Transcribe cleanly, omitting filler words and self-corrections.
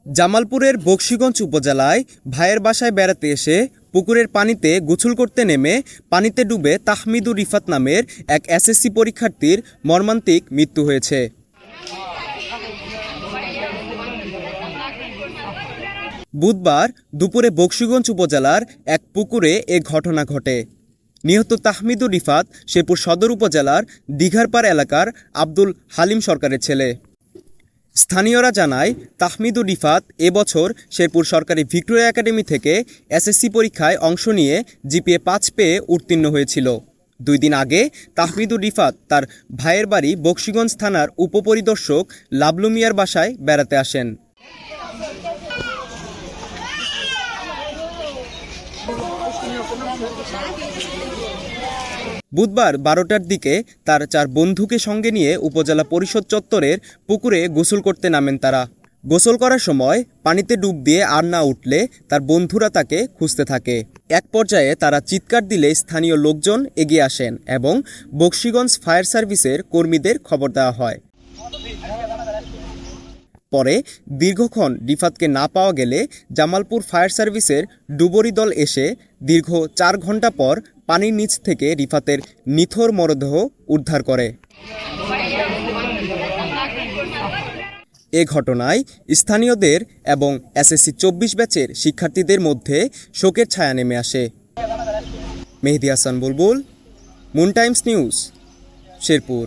জামালপুরের বকশীগঞ্জ উপজেলায় ভাইয়ের বাসায় বেড়াতে এসে পুকুরের পানিতে গোসল করতে নেমে পানিতে ডুবে তাহমিদুর রিফাত নামের এক এসএসসি পরীক্ষার্থীর মর্মান্তিক মৃত্যু হয়েছে। বুধবার দুপুরে বকশীগঞ্জ উপজেলার এক পুকুরে এ ঘটনা ঘটে। নিহত তাহমিদুর রিফাত শেরপুর সদর উপজেলার দিঘারপাড় এলাকার আব্দুল হালিম সরকারের ছেলে। স্থানীয়রা জানায়, তাহমিদুর রিফাত এবছর শেরপুর সরকারি ভিক্টোরিয়া একাডেমি থেকে এসএসসি পরীক্ষায় অংশ নিয়ে জিপিএ 5 পেয়ে উত্তীর্ণ হয়েছিল। 2 দিন আগে তাহমিদুর রিফাত তার ভাইয়ের বাড়ি বকশীগঞ্জ থানার উপপরিদর্শক লাবলু মিয়ার বাসায় বেড়াতে আসেন। বুধবার 12টার দিকে তার 4 বন্ধুকে সঙ্গে নিয়ে উপজেলা পরিষদ চত্বরের পুকুরে গোসল করতে নামেন তারা। গোসল করার সময় পানিতে ডুব দিয়ে আর না উঠলে তার বন্ধুরা তাকে খুঁজতে থাকে। এক পর্যায়ে তারা চিৎকার দিলে স্থানীয় লোকজন এগিয়ে আসেন এবং বকশীগঞ্জ ফায়ার সার্ভিসের কর্মীদের খবর দেওয়া হয়। পরে দীর্ঘক্ষণ রিফাতকে না পাওয়া গেলে জামালপুর ফায়ার সার্ভিসের ডুবুরি দল এসে দীর্ঘ 4 ঘন্টা পর পানির নিচ থেকে রিফাতের নিথর মরদেহ উদ্ধার করে। এ ঘটনায় স্থানীয়দের এবং এসএসসি 24 ব্যাচের শিক্ষার্থীদের মধ্যে শোকের ছায়া নেমে আসে। মেহেদী হাসান বুলবুল, মুন টাইমস নিউজ, শেরপুর।